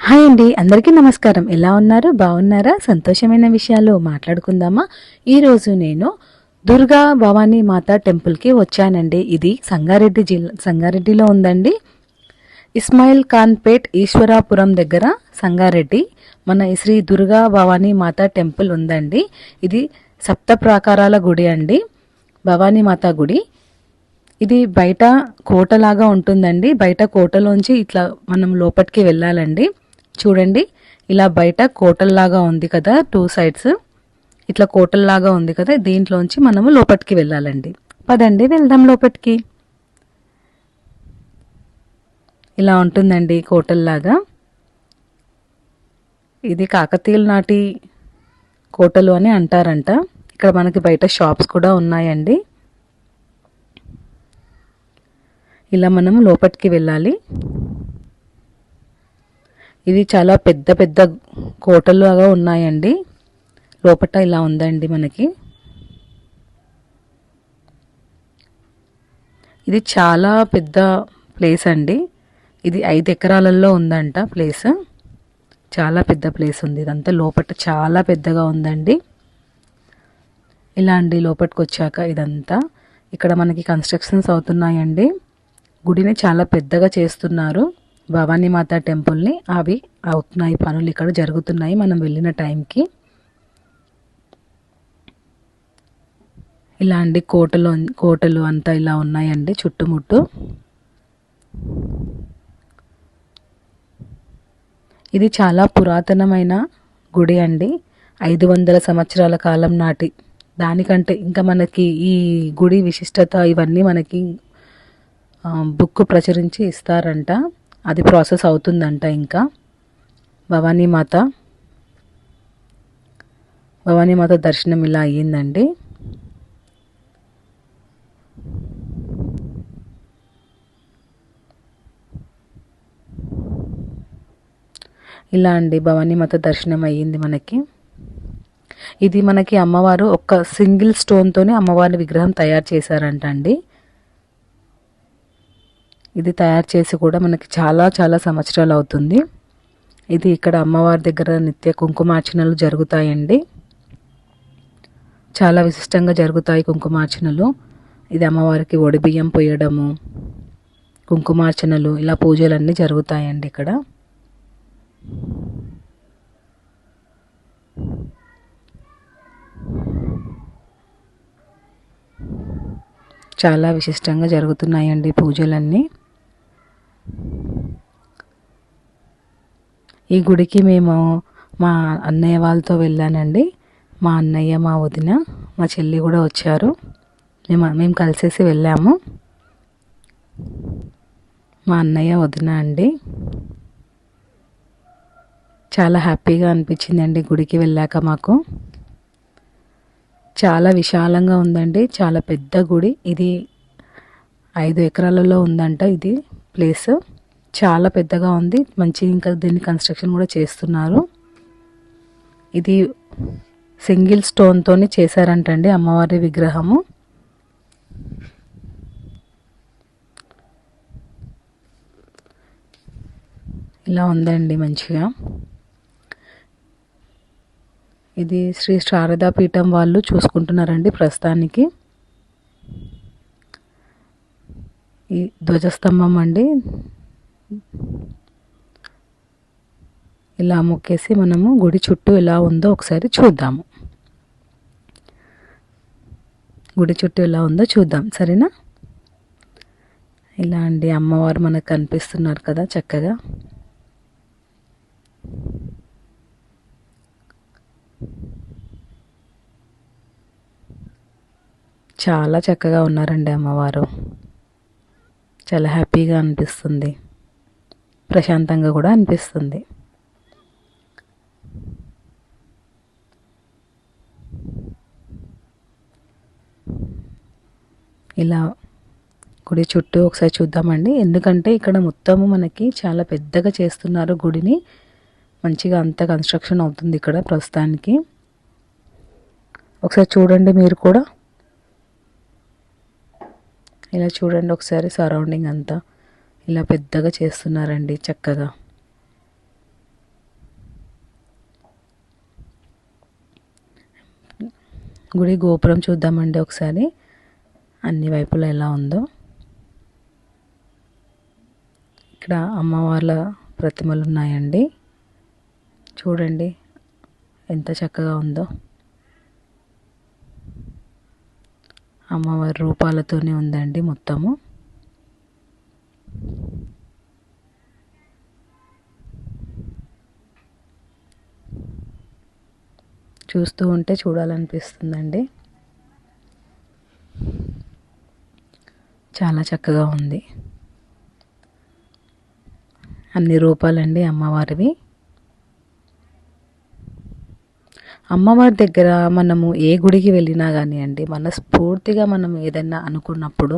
Hi అండి, అందరికీ నమస్కారం. ఎలా ఉన్నారు? బాగున్నారా? సంతోషమైన విషయాలు మాట్లాడుకుందామా? ఈరోజు నేను దుర్గా భవానీ మాత టెంపుల్కి వచ్చానండి. ఇది సంగారెడ్డిలో ఉందండి. ఇస్మాయిల్ ఖాన్ పేట్ ఈశ్వరాపురం దగ్గర సంగారెడ్డి మన శ్రీ దుర్గా భవానీ మాత టెంపుల్ ఉందండి. ఇది సప్త ప్రాకారాల గుడి అండి, భవానీ మాత గుడి. ఇది బయట కోటలాగా ఉంటుందండి. బయట కోటలోంచి ఇట్లా మనం లోపలికి వెళ్ళాలండి. చూడండి, ఇలా బయట కోటల్లాగా ఉంది కదా, 2 సైడ్స్ ఇట్లా కోటల్లాగా ఉంది కదా, దీంట్లోంచి మనము లోపలికి వెళ్ళాలండి. పదండి వెళ్దాం లోపలికి. ఇలా ఉంటుందండి కోటల్లాగా. ఇది కాకతీయుల నాటి కోటలు అని అంటారంట. ఇక్కడ మనకి బయట షాప్స్ కూడా ఉన్నాయండి. ఇలా మనము లోపలికి వెళ్ళాలి. ఇది చాలా పెద్ద పెద్ద కోటలుగా ఉన్నాయండి. లోపట ఇలా ఉందండి మనకి. ఇది చాలా పెద్ద ప్లేస్ అండి. ఇది 5 ఎకరాలలో ఉందంట ప్లేస్. చాలా పెద్ద ప్లేస్ ఉంది. ఇదంతా లోపట చాలా పెద్దగా ఉందండి. ఇలా అండి లోపలికి వచ్చాక ఇదంతా ఇక్కడ మనకి కన్స్ట్రక్షన్స్ అవుతున్నాయండి. గుడిని చాలా పెద్దగా చేస్తున్నారు, భవానీ మాత టెంపుల్ని. అవి అవుతున్నాయి పనులు, ఇక్కడ జరుగుతున్నాయి మనం వెళ్ళిన టైంకి. ఇలా అండి కోటలు అంతా ఇలా ఉన్నాయండి చుట్టుముట్టు. ఇది చాలా పురాతనమైన గుడి అండి. 500 సంవత్సరాల కాలం నాటి. దానికంటే ఇంకా మనకి ఈ గుడి విశిష్టత ఇవన్నీ మనకి బుక్ ప్రచురించి ఇస్తారంట. అది ప్రాసెస్ అవుతుందంట. ఇంకా భవానీ మాత దర్శనం ఇలా అయ్యిందండి. ఇలా అండి భవానీ మాత దర్శనం అయ్యింది మనకి. ఇది మనకి అమ్మవారు ఒక సింగిల్ స్టోన్తోనే అమ్మవారి విగ్రహం తయారు చేశారంట అండి. ఇది తయారు చేసి కూడా మనకి చాలా చాలా సంవత్సరాలు అవుతుంది. ఇది ఇక్కడ అమ్మవారి దగ్గర నిత్య కుంకుమార్చనలు జరుగుతాయండి. చాలా విశిష్టంగా జరుగుతాయి కుంకుమార్చనలు. ఇది అమ్మవారికి ఒడిబియ్యం పోయడము, కుంకుమార్చనలు, ఇలా పూజలన్నీ జరుగుతాయండి ఇక్కడ. చాలా విశిష్టంగా జరుగుతున్నాయండి పూజలన్నీ. ఈ గుడికి మేము మా అన్నయ్య వాళ్ళతో వెళ్ళానండి. మా అన్నయ్య, మా వదిన, మా చెల్లి కూడా వచ్చారు. మేము కలిసేసి వెళ్ళాము. మా అన్నయ్య, వదిన అండి. చాలా హ్యాపీగా అనిపించిందండి గుడికి వెళ్ళాక మాకు. చాలా విశాలంగా ఉందండి, చాలా పెద్ద గుడి. ఇది 5 ఎకరాలలో ఉందంట ఇది ప్లేస్. చాలా పెద్దగా ఉంది. మంచి ఇంకా దీన్ని కన్స్ట్రక్షన్ కూడా చేస్తున్నారు. ఇది సింగిల్ స్టోన్తోని చేశారంటండి అమ్మవారి విగ్రహము. ఇలా ఉందండి మంచిగా. ఇది శ్రీ శారదా పీఠం వాళ్ళు చూసుకుంటున్నారండి ప్రస్తుతానికి. ఈ ధ్వజస్తంభం అండి. ఇలా మొక్కేసి మనము గుడి చుట్టూ ఎలా ఉందో ఒకసారి చూద్దాము. గుడి చుట్టూ ఎలా ఉందో చూద్దాం, సరేనా? ఇలా అండి అమ్మవారు మనకు కనిపిస్తున్నారు కదా చక్కగా. చాలా చక్కగా ఉన్నారండి అమ్మవారు. చాలా హ్యాపీగా అనిపిస్తుంది, ప్రశాంతంగా కూడా అనిపిస్తుంది. ఇలా గుడి చుట్టూ ఒకసారి చూద్దామండి. ఎందుకంటే ఇక్కడ మొత్తము మనకి చాలా పెద్దగా చేస్తున్నారు గుడిని. మంచిగా అంత కన్స్ట్రక్షన్ అవుతుంది ఇక్కడ ప్రస్తుతానికి. ఒకసారి చూడండి మీరు కూడా. ఇలా చూడండి ఒకసారి సరౌండింగ్ అంతా ఇలా పెద్దగా చేస్తున్నారండి చక్కగా. గుడి గోపురం చూద్దామండి ఒకసారి అన్ని వైపులా ఎలా ఉందో. ఇక్కడ అమ్మవార్ల ప్రతిమలు ఉన్నాయండి. చూడండి ఎంత చక్కగా ఉందో. అమ్మవారి రూపాలతోనే ఉందండి మొత్తము. చూస్తూ ఉంటే చూడాలనిపిస్తుందండి. చాలా చక్కగా ఉంది. అన్ని రూపాలండి అమ్మవారివి. అమ్మవారి దగ్గర మనము ఏ గుడికి వెళ్ళినా కానివ్వండి, మనస్ఫూర్తిగా మనం ఏదైనా అనుకున్నప్పుడు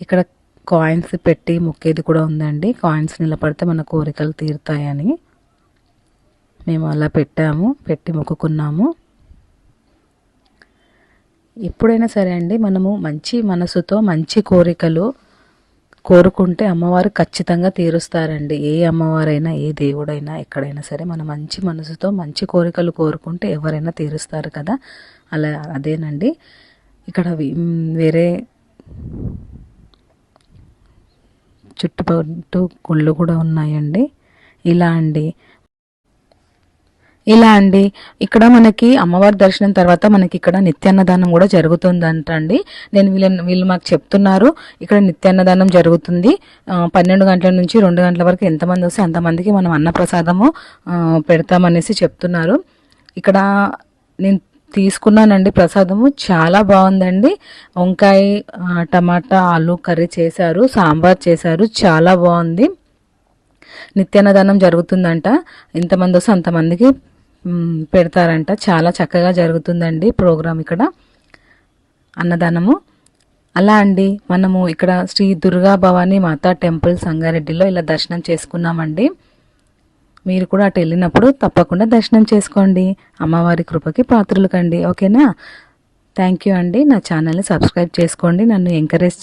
ఇక్కడ కాయిన్స్ పెట్టి మొక్కేది కూడా ఉందండి. కాయిన్స్ నిలబడితే మన కోరికలు తీరుతాయని మేము అలా పెట్టి మొక్కుకున్నాము. ఎప్పుడైనా సరే అండి, మనము మంచి మనసుతో మంచి కోరికలు కోరుకుంటే అమ్మవారు ఖచ్చితంగా తీరుస్తారండి. ఏ అమ్మవారైనా ఏ దేవుడైనా ఎక్కడైనా సరే మన మంచి మనసుతో మంచి కోరికలు కోరుకుంటే ఎవరైనా తీరుస్తారు కదా, అలా అదేనండి. ఇక్కడ వేరే చుట్టుపక్కల గుళ్ళు కూడా ఉన్నాయండి. ఇలా అండి ఇక్కడ మనకి అమ్మవారి దర్శనం తర్వాత మనకి ఇక్కడ నిత్యాన్నదానం కూడా జరుగుతుందంటండి. వీళ్ళు మాకు చెప్తున్నారు ఇక్కడ నిత్యాన్నదానం జరుగుతుంది. 12 గంటల నుంచి 2 గంటల వరకు ఎంతమంది వస్తే అంతమందికి మనం అన్నప్రసాదము పెడతామనేసి చెప్తున్నారు. ఇక్కడ నేను తీసుకున్నానండి ప్రసాదము, చాలా బాగుందండి. వంకాయ టమాటా ఆలు కర్రీ చేశారు, సాంబార్ చేశారు, చాలా బాగుంది. నిత్యాన్నదానం జరుగుతుందంట, ఎంతమంది వస్తే అంతమందికి పెడతారంట. చాలా చక్కగా జరుగుతుందండి ప్రోగ్రాం ఇక్కడ అన్నదానము. అలా అండి మనము ఇక్కడ శ్రీ దుర్గా భవానీ మాతా టెంపుల్ సంగారెడ్డిలో ఇలా దర్శనం చేసుకున్నామండి. మీరు కూడా అటు వెళ్ళినప్పుడు తప్పకుండా దర్శనం చేసుకోండి. అమ్మవారి కృపకి పాత్రలు కండి. ఓకేనా? థ్యాంక్ యూ అండి. నా ఛానల్ని సబ్స్క్రైబ్ చేసుకోండి, నన్ను ఎంకరేజ్